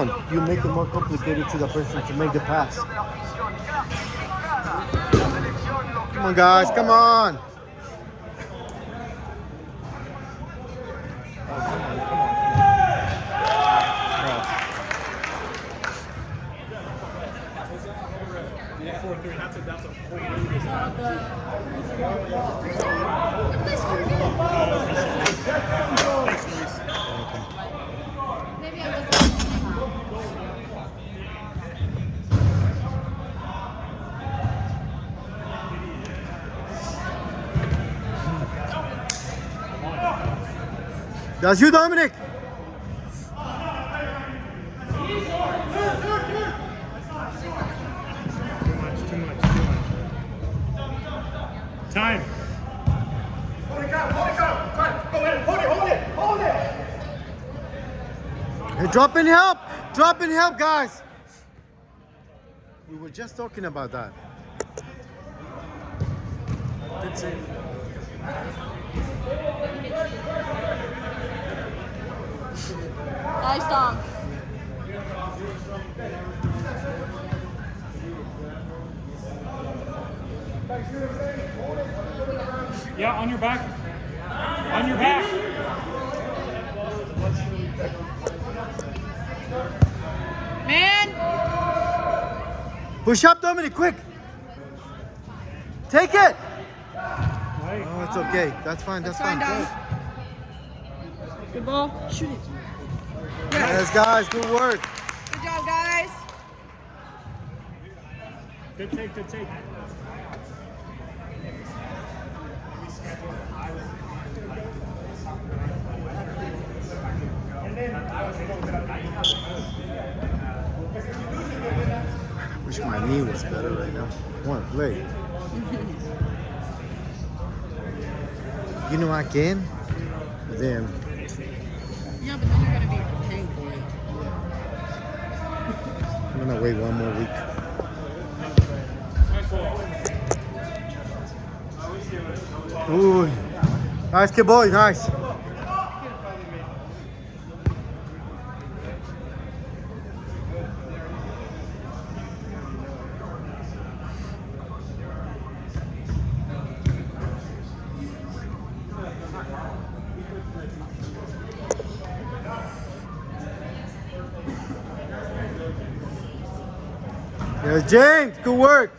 You make it more complicated to the person to make the pass. Come on, guys, come on. That's you, Dominic. Too much. Time. Hey, drop in help. Drop in help, guys. We were just talking about that. Good save. Nice, Dom. Yeah, on your back. On your back. Man! Push up, Dominic, quick. Take it. Right. Oh, it's okay. That's fine. That's fine. Dom. Good ball. Shoot it. Yes, guys. Good work. Good job, guys. Good take. Wish my knee was better right now. One play. You know I can. But then Yeah, but then you're going to be paying for it. I'm gonna wait one more week. Ooh, nice kid boy, nice. Yes, James, good work.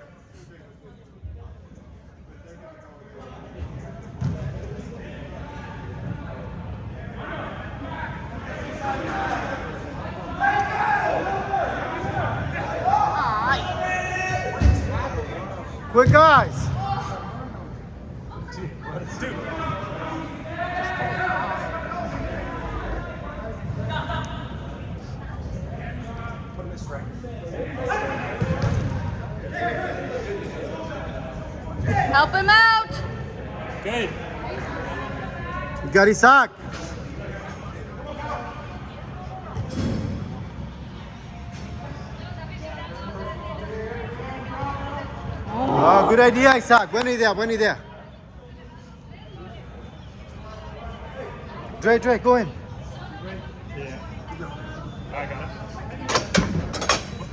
Quick, guys. Help him out. Good. You got Isaac. Oh, good idea, Isaac. Buena idea. Dre, go in. Yeah. I got it.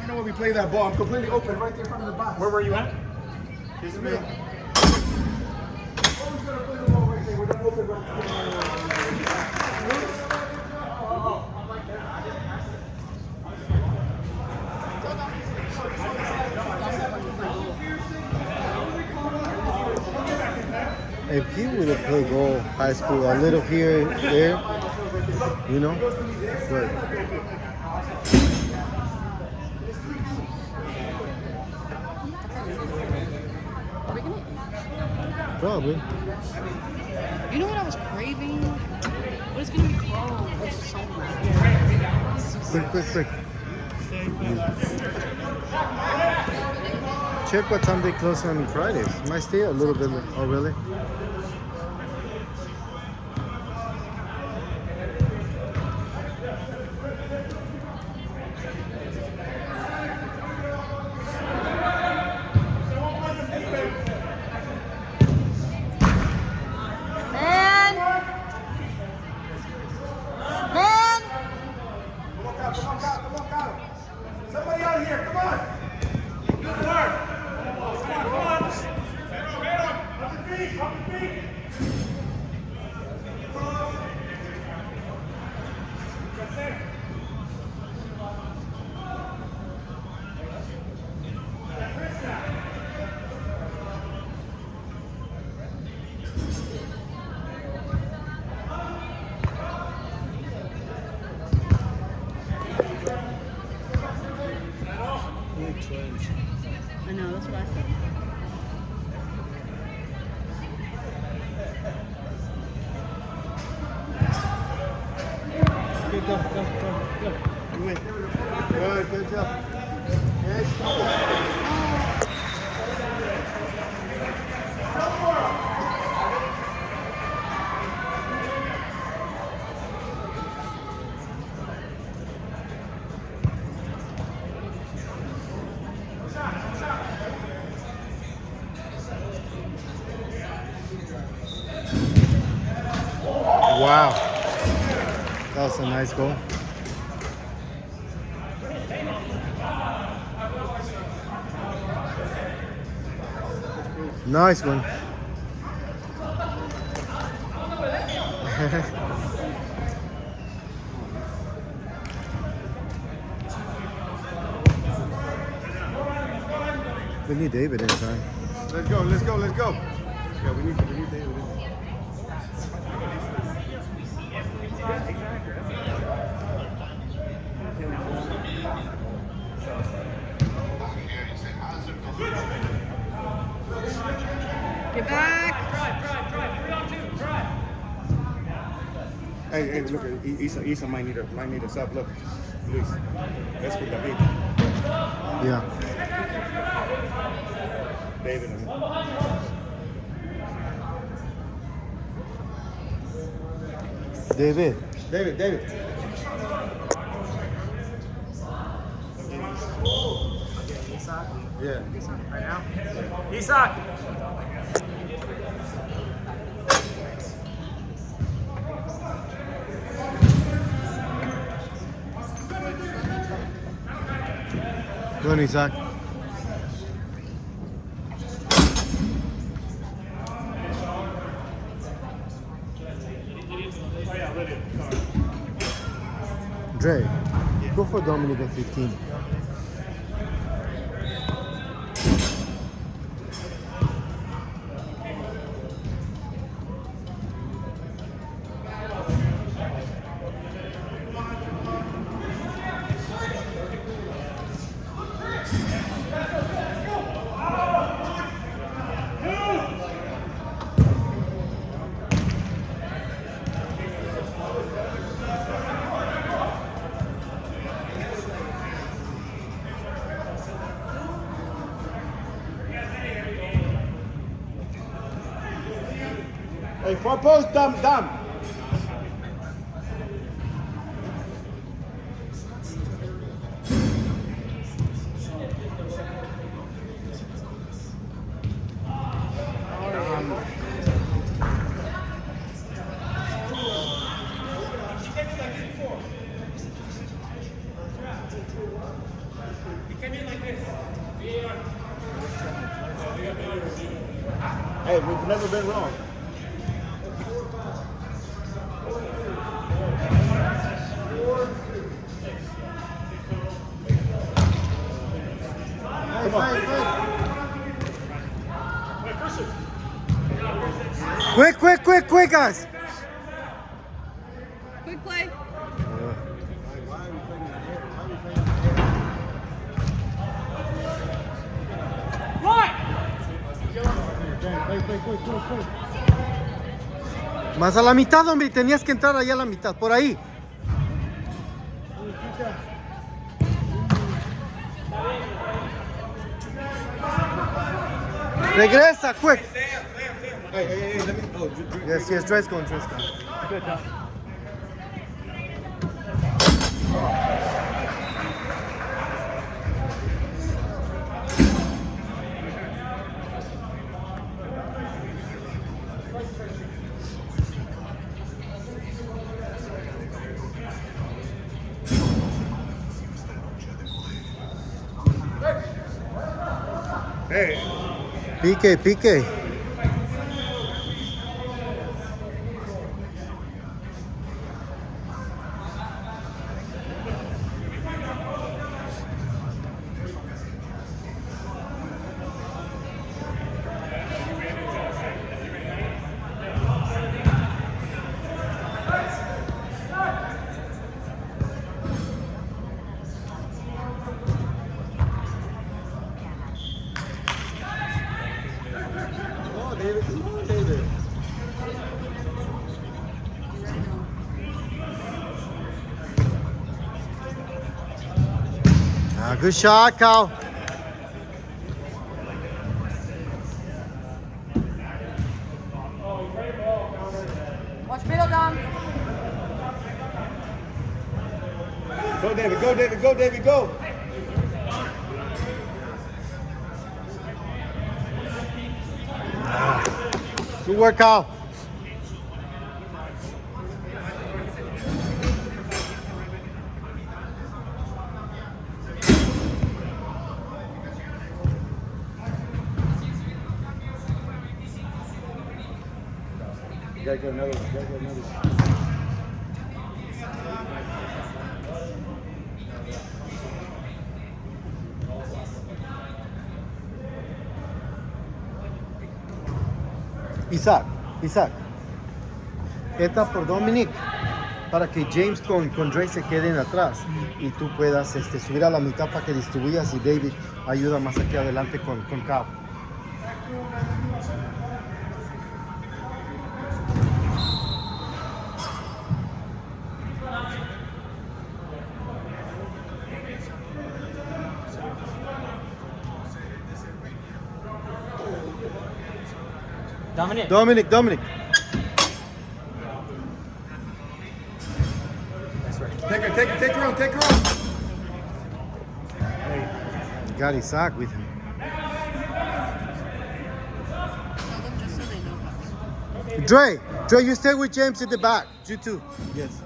I know when we play that ball, I'm completely open right there in front of the box. Where were you at? This is me. Always gonna play the ball right there. We're not open right If he would have played goal high school a little here, there, you know, but Are we gonna? probably. You know what I was craving? But it's gonna be cold. It's so Quick. Check what time they close on Fridays. Might stay a little bit. Oh, really? right here. Come on. Good work. Come on. Up your feet. Up your feet. I know, that's what I said. Okay, go. You win. Good job. Yes. Wow. That was a nice goal. Nice one. We need David inside. Let's go. Yeah, we need David. Get back. Hey, look, Isa might need a sub. Look, Luis, that's for David. Yeah. David. David. Yeah. Right now. Isak. Go on, Isaac. Dre, go for Dominic at 15. Hey, far post, Dam. Hey, we've never been wrong. Quick, guys! Quick play. Más a la mitad, hombre, tenías que entrar allá a la mitad, por ahí. Regresa, quick. Hey, let me. Oh, Yes, Dre's going. Good job. Hey. Pique, pique. Oh, David, come on, David. Ah, good shot, Cal. Watch middle, Dom. Go, David. Go, David. Go, David. Go. Good work, Cal. You gotta go another one. You gotta go another one. Isaac. Esta por Dominic para que James con Dre se queden atrás y tú puedas subir a la mitad para que distribuyas y David ayuda más aquí adelante con Cal. Dominic. Take her on. Got Isaac with him. Tell them just so they know. Dre, you stay with James in the back. You too. Yes.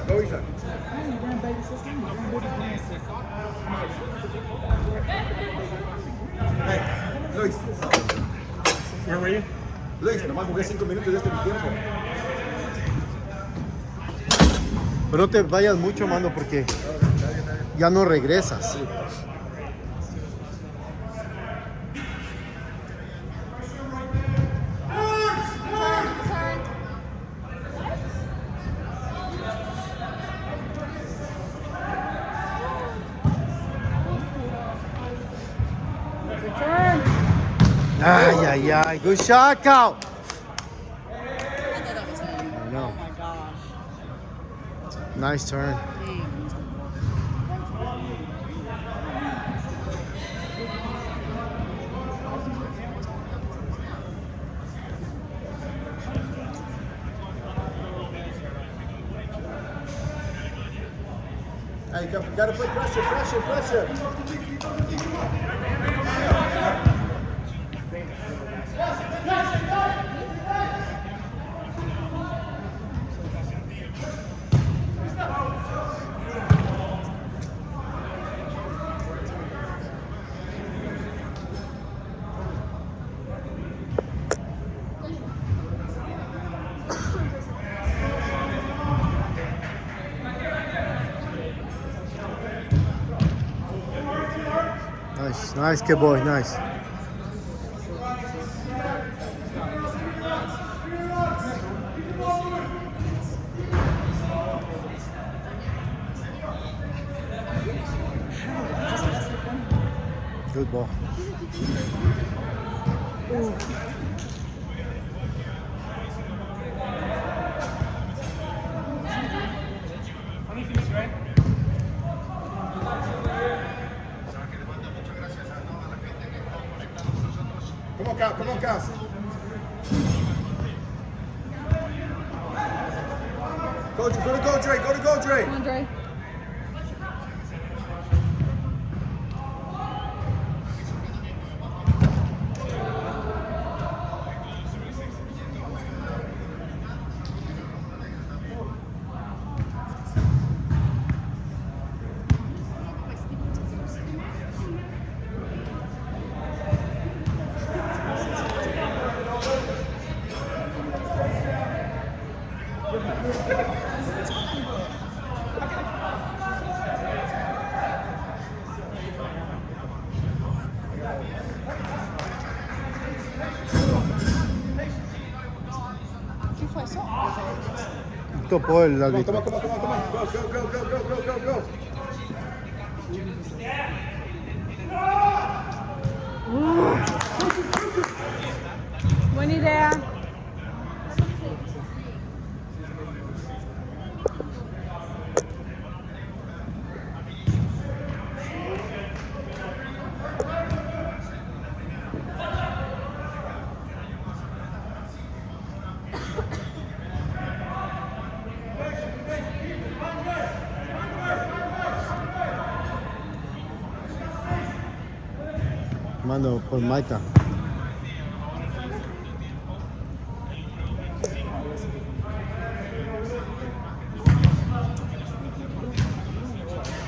Go, Isaac. Hey, Luis. Where were you? Luis, nomás jugué 5 minutos de este tiempo. Pero no te vayas mucho, mano, porque ya no regresas. Turn. Ay. Good shot, Cal. I thought that was him. I know. Oh my gosh. Nice turn. Hey. Hey, you gotta put pressure. Nice, good boy, nice. good ball. Come on, Cal. Come on, Cal. Go to go, Dre. Go to go, Dre. Come on, Dre. ¿Qué fue eso? Topó el Come on, árbitro. come on, come on, come on. Go, go, go, go, go, go, go, go. Buena idea. Mando por Maika.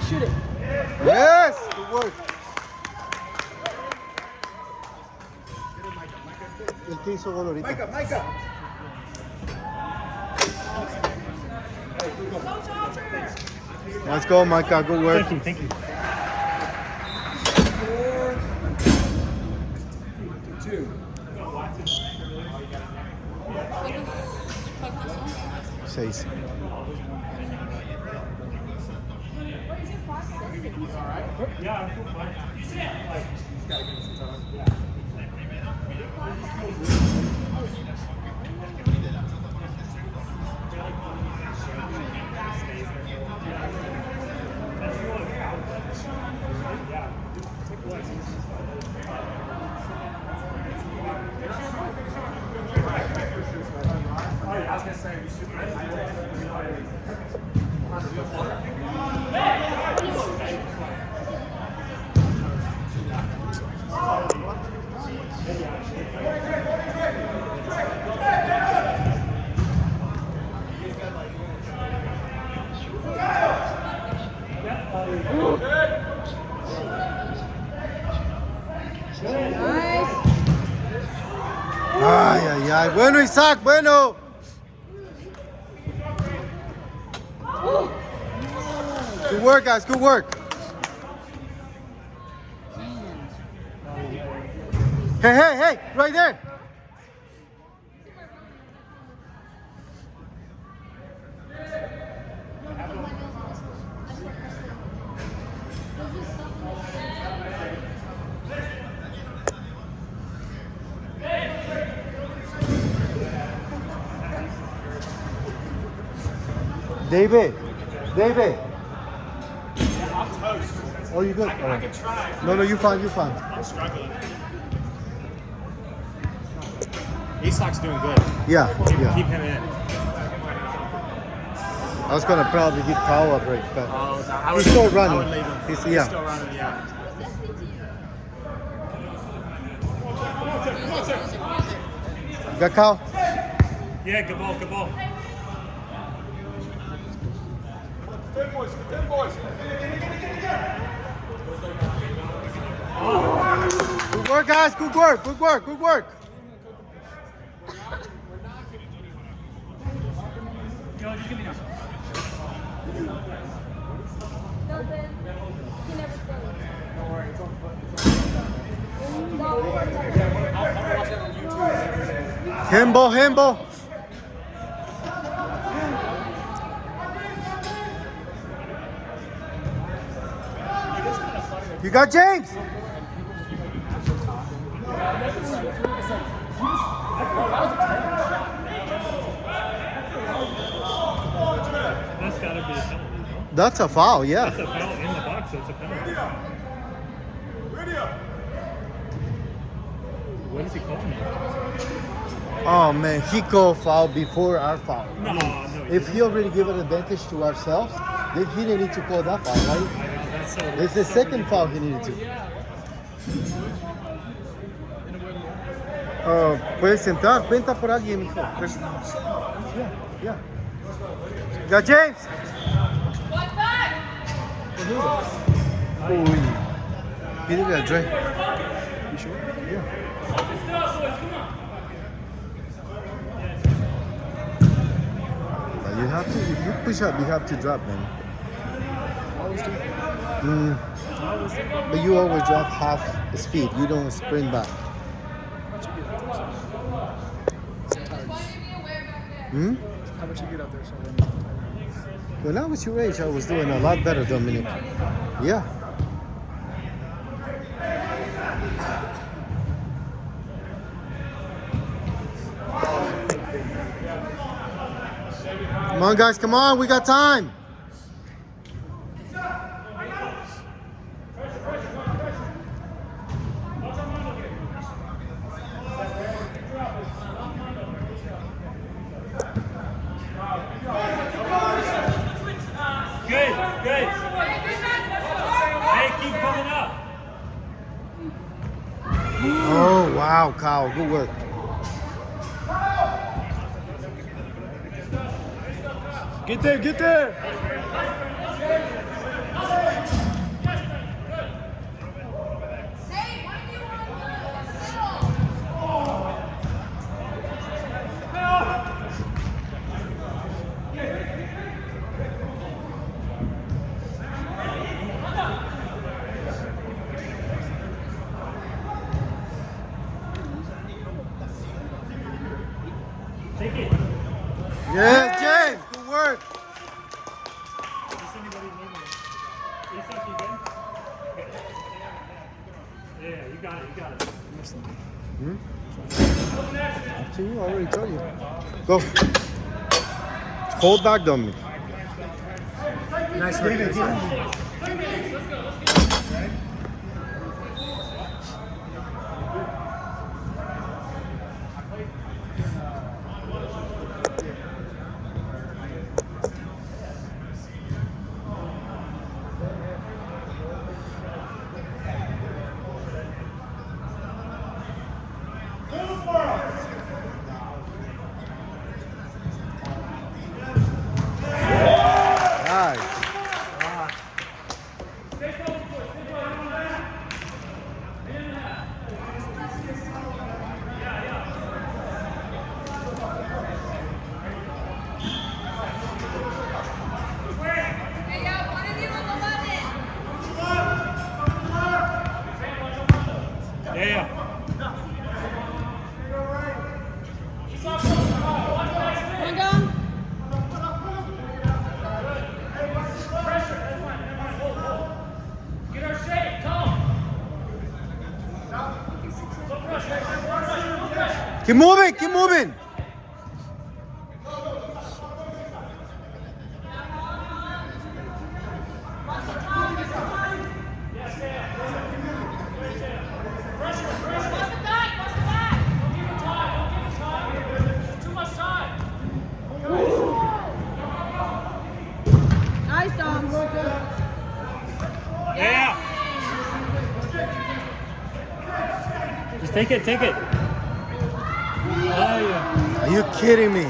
Shoot it. Yes! Good work. El que hizo gol ahorita. Micah, Micah. Let's go, Maika. Good work. Thank you. 2. Seis. Yeah, I'm fine. Nice. Ay, ay, ay. Bueno, Isaac, bueno. Good work, guys. Good work. Hey, hey, hey. Right there. David. David. I'm toast. Oh, you good? I can try. No, you fine, you fine. I'm struggling. Isak's doing good. Yeah, Keep yeah. him in. I was gonna probably give Kyle a break, but I he's still I would running. leave him. He's, He's yeah. still running, yeah. Got Kyle? Yeah, good ball, good ball. Good work, guys. Good work. Good work. Good work. Himbo, Himbo. You got James. That's gotta be a penalty, no? That's a foul, yeah. That's a foul in the box, so it's a penalty. What is he calling now? Oh man, he called foul before our foul. No, no. If he already gave an advantage to ourselves, then he didn't need to call that foul, right? That's so. It's the second foul he needed to. Puedes entrar, cuenta por alguien, mijo. Yeah. Got James. Uy. Pídele a Dre. You sure? Yeah. You have to, if you push up, you have to drop, man. But you always drop half the speed. You don't sprint back. Hmm? How much you get out there? So When I was your age, I was doing a lot better, Dominic. Yeah. Come on, guys, come on. We got time. Good. Hey, keep coming up. Oh, wow, Kyle. Good work. get there. Take it. Yes, James. Good work. Is anybody moving? Isak, you good? Yeah, you got it. Up to you. I already told you. Go. Hold back, Dominic. Nice work. Nice. Yeah. One down. Get our shape, Tom. Keep moving. Keep moving. Nice, Dom. Yeah. Just take it. Oh, yeah. Are you kidding me?